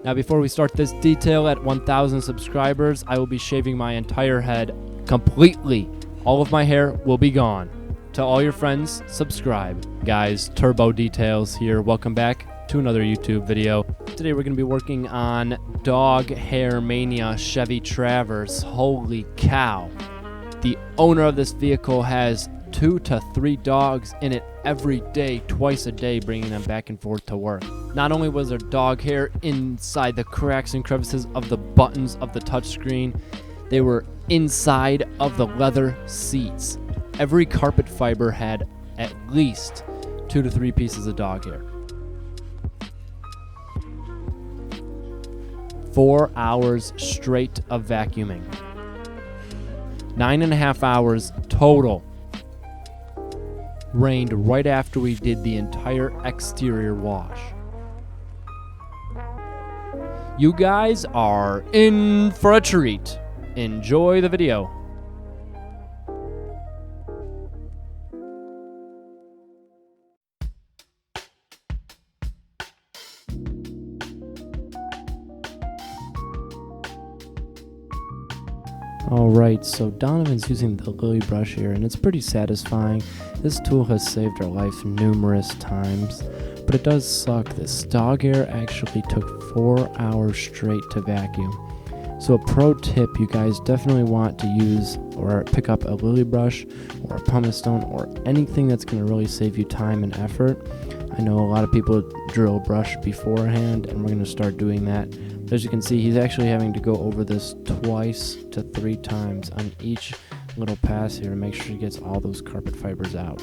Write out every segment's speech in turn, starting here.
Now before we start this detail, at 1,000 subscribers, I will be shaving my entire head completely. All of my hair will be gone. To all your friends, subscribe. Guys, Turbo Details here. Welcome back to another YouTube video. Today we're going to be working on Dog Hair Mania Chevy Traverse. Holy cow. The owner of this vehicle has 2 to 3 dogs in it every day, twice a day, bringing them back and forth to work. Not only was there dog hair inside the cracks and crevices of the buttons of the touchscreen, they were inside of the leather seats. Every carpet fiber had at least 2 to 3 pieces of dog hair. 4 hours straight of vacuuming. 9.5 hours total. Rained right after we did the entire exterior wash. You guys are in for a treat. Enjoy the video. Alright, so Donovan's using the lily brush here, and it's pretty satisfying. This tool has saved our life numerous times, but it does suck. This dog hair actually took 4 hours straight to vacuum. So a pro tip, you guys definitely want to use or pick up a lily brush or a pumice stone or anything that's going to really save you time and effort. I know a lot of people drill brush beforehand, and we're going to start doing that. As you can see, he's actually having to go over this 2 to 3 times on each little pass here to make sure he gets all those carpet fibers out.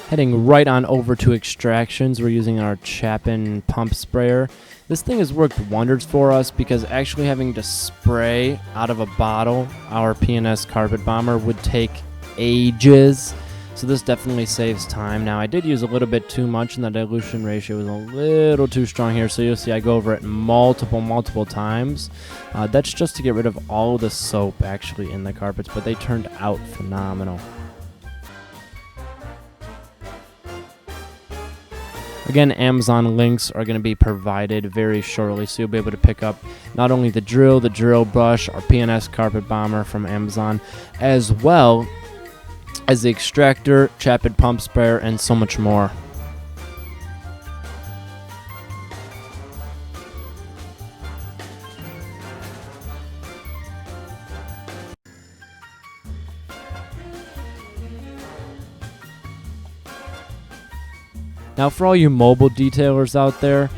Heading right on over to extractions, we're using our Chapin pump sprayer. This thing has worked wonders for us because actually having to spray out of a bottle our P&S carpet bomber would take ages. So this definitely saves time. Now I did use a little bit too much, and the dilution ratio was a little too strong here. So you'll see I go over it multiple times. That's just to get rid of all the soap actually in the carpets, but they turned out phenomenal. Again, Amazon links are going to be provided very shortly, so you'll be able to pick up not only the drill brush, our P&S carpet bomber from Amazon, as well as the extractor, Chapin pump sprayer, and so much more. Now for all you mobile detailers out there,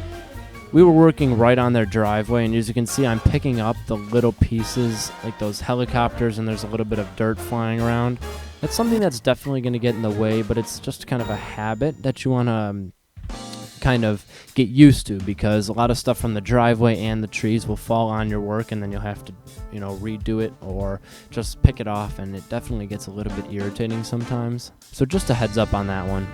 we were working right on their driveway, and as you can see, I'm picking up the little pieces like those helicopters, and there's a little bit of dirt flying around. That's something that's definitely going to get in the way, but it's just kind of a habit that you want to kind of get used to, because a lot of stuff from the driveway and the trees will fall on your work, and then you'll have to, redo it or just pick it off, and it definitely gets a little bit irritating sometimes. So just a heads up on that one.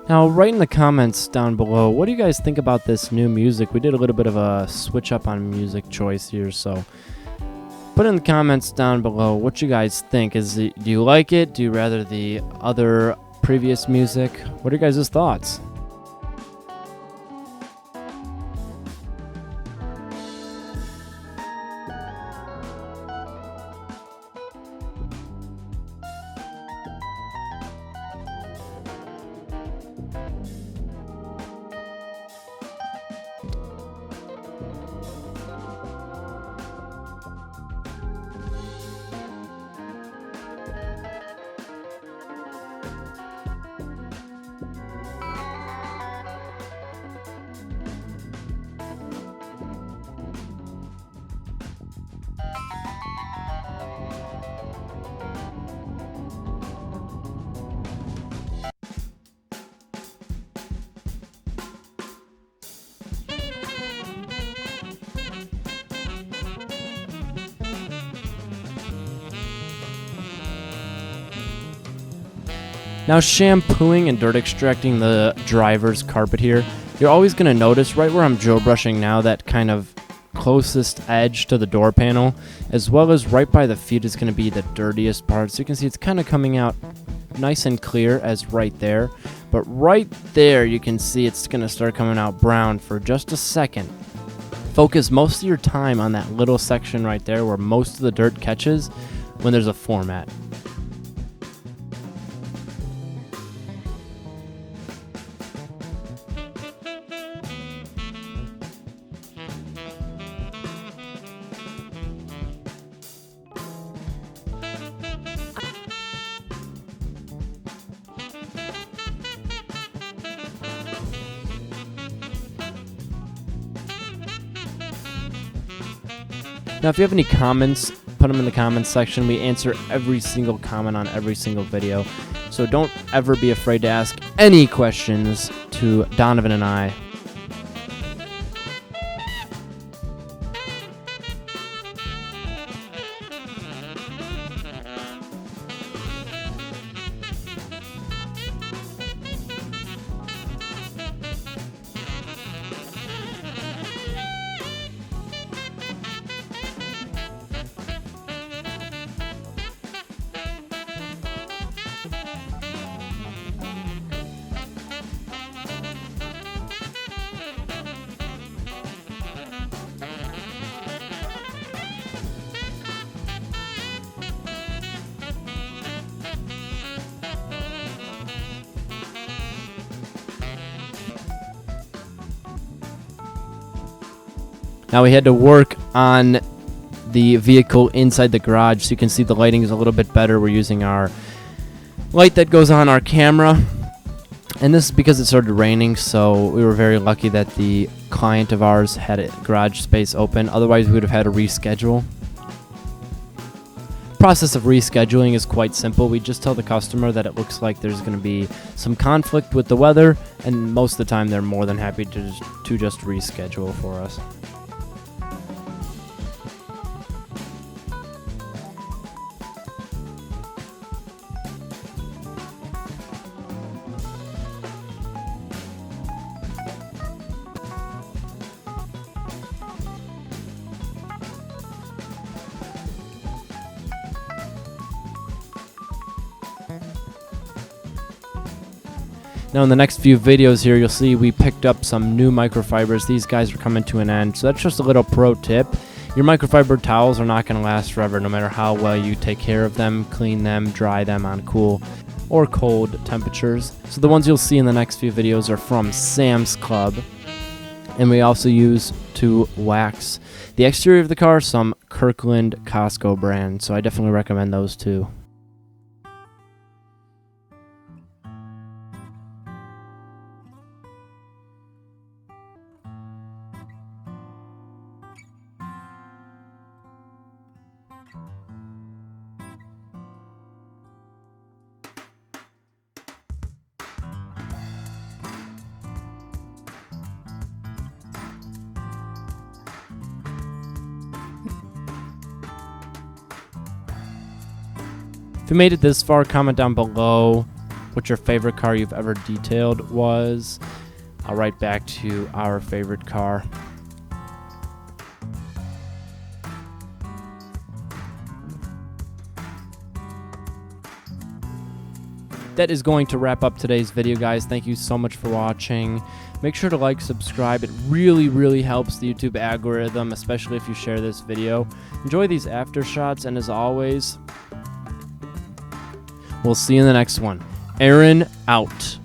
Now, write in the comments down below, what do you guys think about this new music? We did a little bit of a switch up on music choice here, so put in the comments down below what you guys think. Do you like it? Do you rather the other previous music? What are your guys' thoughts? Now, shampooing and dirt extracting the driver's carpet here, you're always going to notice right where I'm drill brushing now, that kind of closest edge to the door panel, as well as right by the feet is going to be the dirtiest part. So you can see it's kind of coming out nice and clear as right there, but right there you can see it's going to start coming out brown for just a second. Focus most of your time on that little section right there where most of the dirt catches when there's a floor mat. Now, if you have any comments, put them in the comments section. We answer every single comment on every single video. So don't ever be afraid to ask any questions to Donovan and I. Now we had to work on the vehicle inside the garage, so you can see the lighting is a little bit better. We're using our light that goes on our camera, and this is because it started raining, so we were very lucky that the client of ours had a garage space open. Otherwise we would have had to reschedule. Process of rescheduling is quite simple. We just tell the customer that it looks like there's going to be some conflict with the weather, and most of the time they're more than happy to just reschedule for us. Now in the next few videos here, you'll see we picked up some new microfibers. These guys are coming to an end, so that's just a little pro tip. Your microfiber towels are not going to last forever, no matter how well you take care of them, clean them, dry them on cool or cold temperatures. So the ones you'll see in the next few videos are from Sam's Club, and we also use to wax the exterior of the car some Kirkland Costco brand, so I definitely recommend those too. If you made it this far, comment down below what your favorite car you've ever detailed was. I'll write back to our favorite car. That is going to wrap up today's video, guys. Thank you so much for watching. Make sure to like, subscribe. It really, really helps the YouTube algorithm, especially if you share this video. Enjoy these after shots, and as always, we'll see you in the next one. Aaron out.